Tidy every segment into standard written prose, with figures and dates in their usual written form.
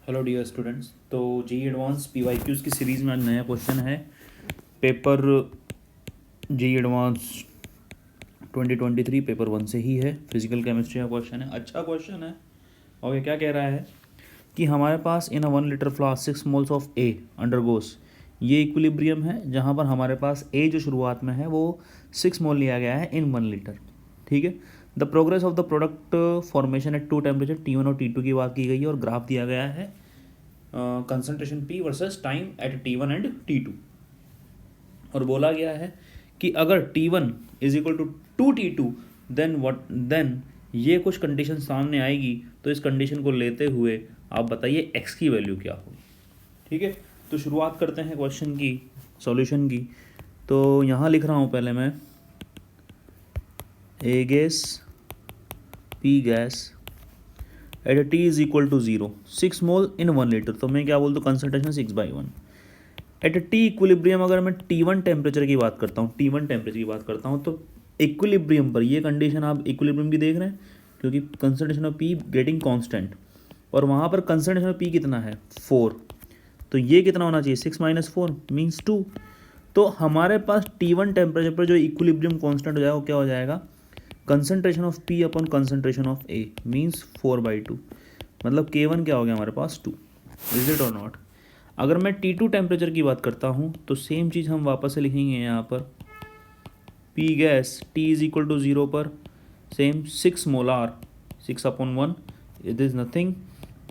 Hello dear students. तो JEE advance PYQs की series में आज नया क्वेश्चन है। पेपर जी एडवांस 2023 पेपर 1 से ही है। फिजिकल केमिस्ट्री का क्वेश्चन है, अच्छा क्वेश्चन है। और ये क्या कह रहा है कि हमारे पास इन अ 1 litre flask 6 moles of A undergoes, ये इक्विलिब्रियम है जहाँ पर हमारे पास ए जो शुरुआत में है वो 6 मोल लिया गया है इन 1 लीटर। ठीक है। The progress of the product formation at 2 temperature T1 और T2 की बात की गई है और ग्राफ दिया गया है concentration P versus time at T1 and T2। और बोला गया है कि अगर T1 is equal to 2T2 then ये कुछ कंडीशन सामने आएगी। तो इस कंडीशन को लेते हुए आप बताइए x की वैल्यू क्या होगी। ठीक है, तो शुरुआत करते हैं क्वेश्चन की सॉल्यूशन की। तो यहाँ लिख रहा हूँ पहले मैं A gas P gas at T is equal to 0 6 mole in 1 litre. तो मैं क्या बोल दूँ, कंसंट्रेशन 6/1 एट टी इक्विलिब्रियम। अगर मैं T1 टेम्परेचर की बात करता हूँ, T1 टेम्परेचर की बात करता हूँ, तो इक्विलिब्रियम पर ये कंडीशन आप इक्विलिब्रियम की देख रहे हैं क्योंकि concentration of P getting constant और वहाँ पर कंसंट्रेशन ऑफ P कितना है 4। तो ये कितना होना चाहिए 6 - 4 मीन्स 2। तो हमारे पास T1 टेम्परेचर पर जो इक्विलिब्रियम कांस्टेंट हो जाएगा वो क्या हो जाएगा, concentration of P upon concentration of A means 4/2। मतलब K1 क्या हो गया हमारे पास 2। इज इट और नॉट। अगर मैं T2 टेम्परेचर की बात करता हूँ तो सेम चीज़ हम वापस से लिखेंगे यहाँ पर P gas T is equal to 0 पर same 6 molar 6/1 it is nothing.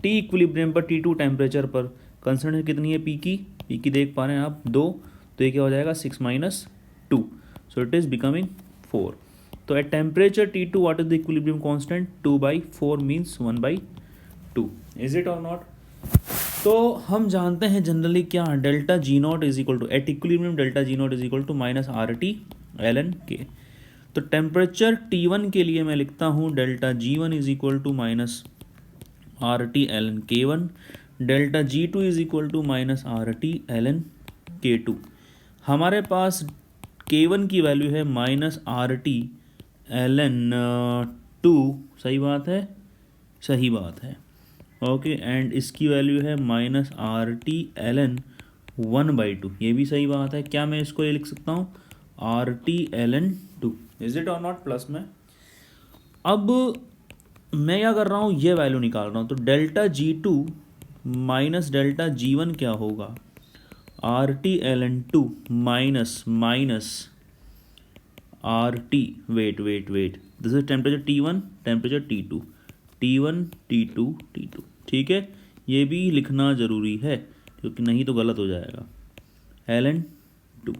T equilibrium पर T2 टेम्परेचर पर कंसंट्रेशन कितनी है P की देख पा रहे हैं आप 2। तो ये क्या हो जाएगा 6 - 2 सो इट इज़ बिकमिंग 4। तो at temperature T2 what is the equilibrium constant 2/4 means 1/2। Is it और नॉट। तो हम जानते हैं जनरली क्या delta G naught is equal to at equilibrium delta G naught is equal to -RT/ln K। तो temperature T1 के लिए मैं लिखता हूँ delta G1 is equal to -RT/ln K1, delta G2 is equal to -RT/ln K2। हमारे पास K1 की value है -RT/ln 2। सही बात है, सही बात है। ओके एंड इसकी वैल्यू है -RT/ln 1/2। ये भी सही बात है। क्या मैं इसको ये लिख सकता हूँ RT/ln 2। इज इट और नॉट प्लस में। अब मैं क्या कर रहा हूँ, ये वैल्यू निकाल रहा हूँ। तो delta G2 minus delta G1 क्या होगा RT/ln 2 minus RT wait this is temperature T1 temperature T2 T1 T2 T2। ठीक है, ये भी लिखना ज़रूरी है क्योंकि नहीं तो गलत हो जाएगा। ln 2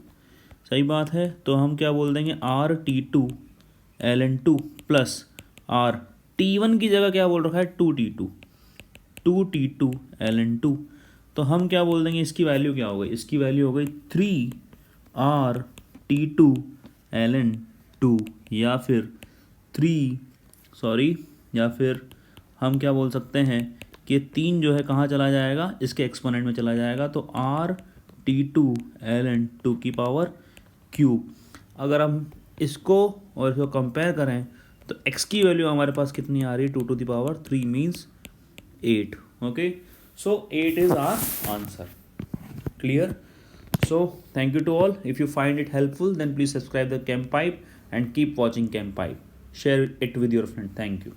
सही बात है। तो हम क्या बोल देंगे RT2/ln 2 प्लस R T1 की जगह क्या बोल रखा है 2T2/ln 2। तो हम क्या बोल देंगे, इसकी वैल्यू क्या हो गई, इसकी वैल्यू हो गई 3RT2/ln 2 या फिर हम क्या बोल सकते हैं कि 3 जो है कहाँ चला जाएगा, इसके एक्सपोनेंट में चला जाएगा। तो RT2/ln 2 की पावर क्यूब। अगर हम इसको और इसको कंपेयर करें तो x की वैल्यू हमारे पास कितनी आ रही है 2⁻³ means 8। Okay, so 8 is our answer. Clear. So thank you to all. If you find it helpful then please subscribe the Chem Pipe and keep watching Chem Pipe. Share it with your friend. Thank you.